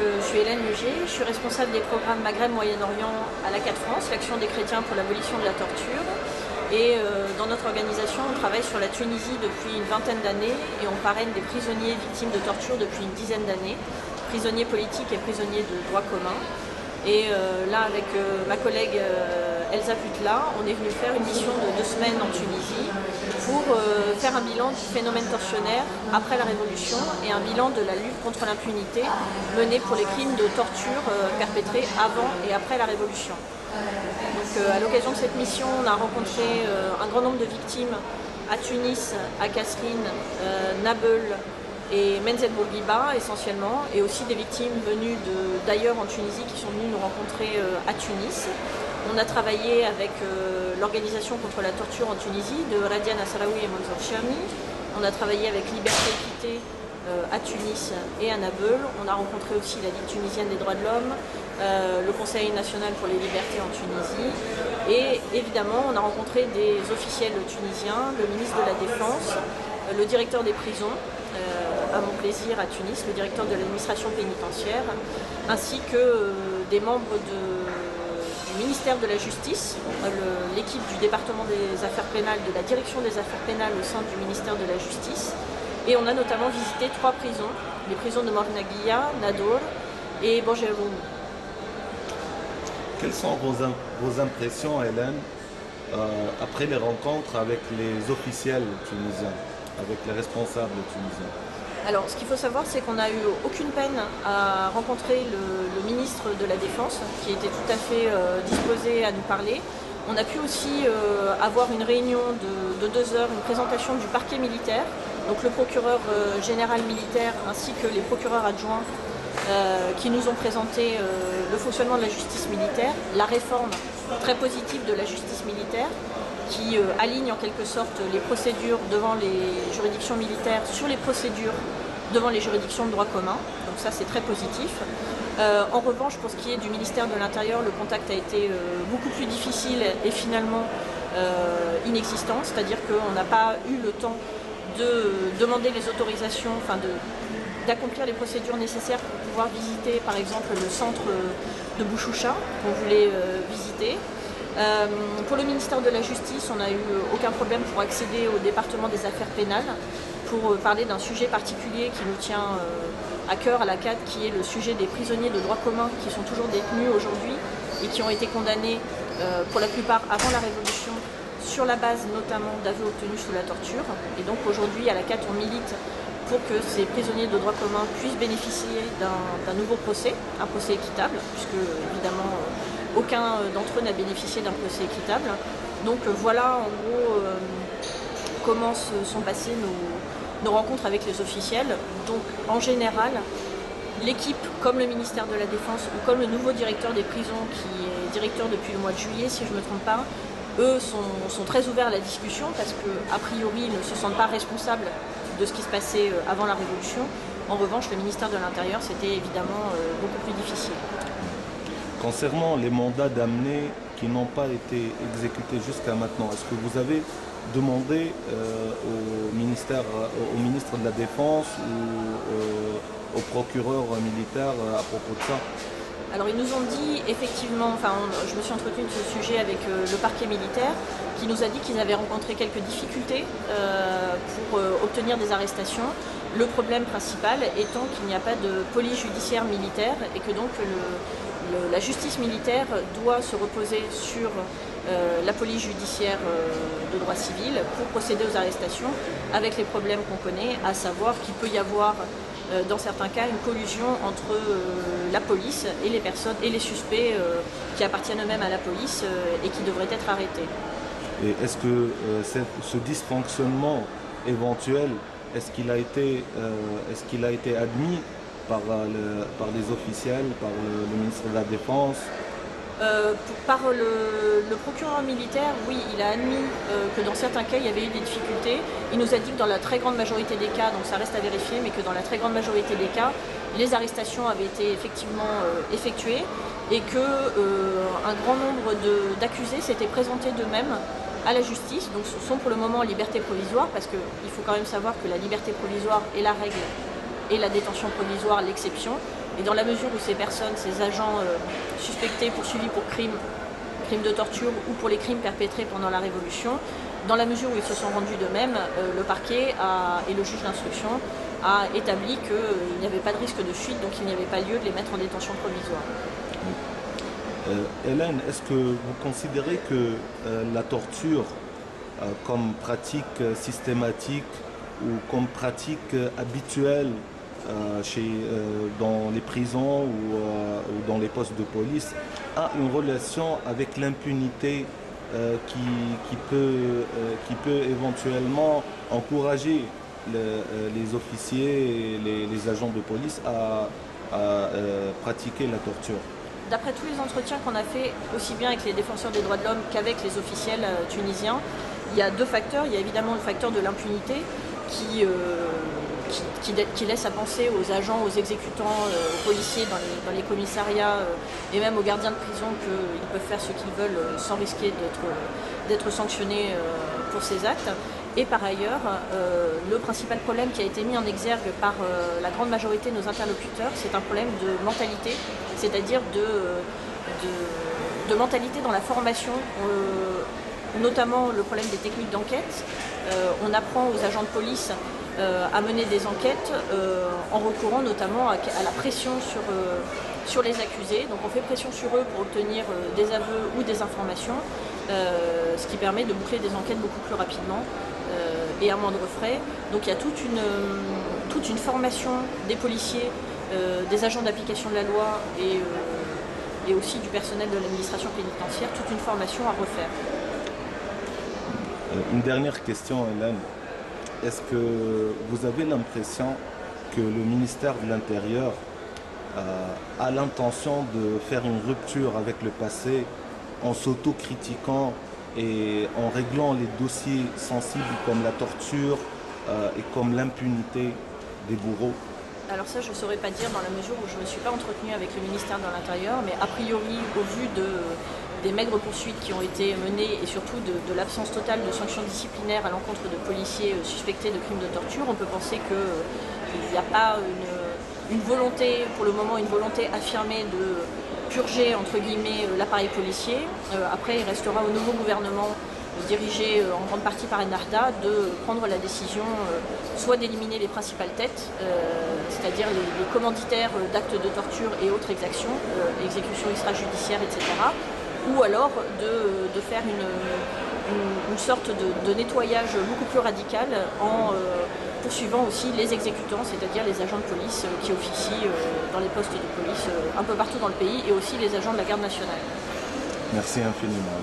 je suis Hélène Lugier, je suis responsable des programmes Maghreb-Moyen-Orient à l'ACAT France, l'Action des chrétiens pour l'abolition de la torture. Et dans notre organisation, on travaille sur la Tunisie depuis une vingtaine d'années et on parraine des prisonniers victimes de torture depuis une dizaine d'années, prisonniers politiques et prisonniers de droit commun. Et là, avec ma collègue Elsa Putla, on est venu faire une mission de 2 semaines en Tunisie pour faire un bilan du phénomène tortionnaire après la Révolution et un bilan de la lutte contre l'impunité menée pour les crimes de torture perpétrés avant et après la Révolution. Donc, à l'occasion de cette mission, on a rencontré un grand nombre de victimes à Tunis, à Kasserine, Nabeul et Menzet Bourguiba essentiellement, et aussi des victimes venues d'ailleurs en Tunisie qui sont venues nous rencontrer à Tunis. On a travaillé avec l'organisation contre la torture en Tunisie de Radia Nasraoui et Mansour Chami. On a travaillé avec Liberté Équité à Tunis et à Nabeul. On a rencontré aussi la Ligue tunisienne des droits de l'homme, le Conseil national pour les libertés en Tunisie. Et évidemment, on a rencontré des officiels tunisiens, le ministre de la Défense, le directeur des prisons, à mon plaisir à Tunis, le directeur de l'administration pénitentiaire, ainsi que des membres du ministère de la Justice, l'équipe du département des affaires pénales, de la direction des affaires pénales au sein du ministère de la Justice. Et on a notamment visité 3 prisons, les prisons de Mornaguia, Nador et Bogeroun. Quelles sont vos impressions, Hélène, après les rencontres avec les officiels tunisiens, avec les responsables tunisiens? Alors, ce qu'il faut savoir, c'est qu'on n'a eu aucune peine à rencontrer le ministre de la Défense, qui était tout à fait disposé à nous parler. On a pu aussi avoir une réunion de 2 heures, une présentation du parquet militaire, donc le procureur général militaire ainsi que les procureurs adjoints qui nous ont présenté le fonctionnement de la justice militaire, la réforme très positive de la justice militaire, qui aligne en quelque sorte les procédures devant les juridictions militaires sur les procédures devant les juridictions de droit commun. Donc ça, c'est très positif. En revanche, pour ce qui est du ministère de l'Intérieur, le contact a été beaucoup plus difficile et finalement inexistant. C'est-à-dire qu'on n'a pas eu le temps de demander les autorisations, d'accomplir les procédures nécessaires pour pouvoir visiter par exemple le centre de Bouchoucha qu'on voulait visiter. Pour le ministère de la Justice, on n'a eu aucun problème pour accéder au département des affaires pénales pour parler d'un sujet particulier qui nous tient à cœur à l'ACAT, qui est le sujet des prisonniers de droit commun qui sont toujours détenus aujourd'hui et qui ont été condamnés pour la plupart avant la Révolution sur la base notamment d'aveux obtenus sous la torture. Et donc aujourd'hui à l'ACAT on milite pour que ces prisonniers de droit commun puissent bénéficier d'un nouveau procès, un procès équitable, puisque évidemment aucun d'entre eux n'a bénéficié d'un procès équitable. Donc voilà en gros comment se sont passées nos rencontres avec les officiels. Donc en général, l'équipe, comme le ministère de la Défense ou comme le nouveau directeur des prisons qui est directeur depuis le mois de juillet, si je ne me trompe pas, eux sont très ouverts à la discussion parce qu'a priori ils ne se sentent pas responsables de ce qui se passait avant la Révolution. En revanche, le ministère de l'Intérieur, c'était évidemment beaucoup plus difficile. Concernant les mandats d'amener qui n'ont pas été exécutés jusqu'à maintenant, est-ce que vous avez demandé au ministre de la Défense ou au procureur militaire à propos de ça? Alors ils nous ont dit effectivement, je me suis entretenue de ce sujet avec le parquet militaire qui nous a dit qu'ils avaient rencontré quelques difficultés pour obtenir des arrestations. Le problème principal étant qu'il n'y a pas de police judiciaire militaire et que donc la justice militaire doit se reposer sur la police judiciaire de droit civil pour procéder aux arrestations avec les problèmes qu'on connaît, à savoir qu'il peut y avoir dans certains cas une collusion entre la police et les personnes et les suspects qui appartiennent eux-mêmes à la police et qui devraient être arrêtés. Et est-ce que ce dysfonctionnement éventuel, est-ce qu'il a été admis par les officiels, par le ministre de la Défense? Par le procureur militaire, oui, il a admis que dans certains cas, il y avait eu des difficultés. Il nous a dit que dans la très grande majorité des cas, donc ça reste à vérifier, mais que dans la très grande majorité des cas, les arrestations avaient été effectivement effectuées et qu'un grand nombre d'accusés s'étaient présentés d'eux-mêmes à la justice, donc sont pour le moment en liberté provisoire, parce qu'il faut quand même savoir que la liberté provisoire est la règle et la détention provisoire l'exception. Et dans la mesure où ces personnes, ces agents suspectés, poursuivis pour crimes de torture ou pour les crimes perpétrés pendant la Révolution, dans la mesure où ils se sont rendus d'eux-mêmes, le parquet et le juge d'instruction a établi qu'il n'y avait pas de risque de fuite, donc il n'y avait pas lieu de les mettre en détention provisoire. Hélène, est-ce que vous considérez que la torture comme pratique systématique ou comme pratique habituelle dans les prisons ou dans les postes de police a une relation avec l'impunité qui peut éventuellement encourager les officiers et les agents de police à pratiquer la torture? D'après tous les entretiens qu'on a fait, aussi bien avec les défenseurs des droits de l'homme qu'avec les officiels tunisiens, il y a deux facteurs. Il y a évidemment le facteur de l'impunité qui laisse à penser aux agents, aux exécutants, aux policiers dans les commissariats et même aux gardiens de prison qu'ils peuvent faire ce qu'ils veulent sans risquer d'être sanctionnés pour ces actes. Et par ailleurs, le principal problème qui a été mis en exergue par la grande majorité de nos interlocuteurs, c'est un problème de mentalité, c'est-à-dire de mentalité dans la formation, notamment le problème des techniques d'enquête. On apprend aux agents de police à mener des enquêtes en recourant notamment à la pression sur les accusés. Donc on fait pression sur eux pour obtenir des aveux ou des informations, ce qui permet de boucler des enquêtes beaucoup plus rapidement et à moindre frais. Donc il y a toute une formation des policiers, des agents d'application de la loi et aussi du personnel de l'administration pénitentiaire, toute une formation à refaire. Une dernière question, Hélène. Est-ce que vous avez l'impression que le ministère de l'Intérieur a l'intention de faire une rupture avec le passé en s'autocritiquant et en réglant les dossiers sensibles comme la torture et comme l'impunité des bourreaux? Alors ça, je ne saurais pas dire dans la mesure où je ne me suis pas entretenue avec le ministère de l'Intérieur, mais a priori, au vu des maigres poursuites qui ont été menées et surtout de l'absence totale de sanctions disciplinaires à l'encontre de policiers suspectés de crimes de torture, on peut penser qu'il n'y a pas une volonté, pour le moment, une volonté affirmée de purger, entre guillemets, l'appareil policier. Après, il restera au nouveau gouvernement dirigé en grande partie par Ennahda, de prendre la décision soit d'éliminer les principales têtes, c'est-à-dire les commanditaires d'actes de torture et autres exactions, exécutions extrajudiciaires, etc., ou alors de faire une sorte de nettoyage beaucoup plus radical en poursuivant aussi les exécutants, c'est-à-dire les agents de police qui officient dans les postes de police un peu partout dans le pays et aussi les agents de la garde nationale. Merci infiniment.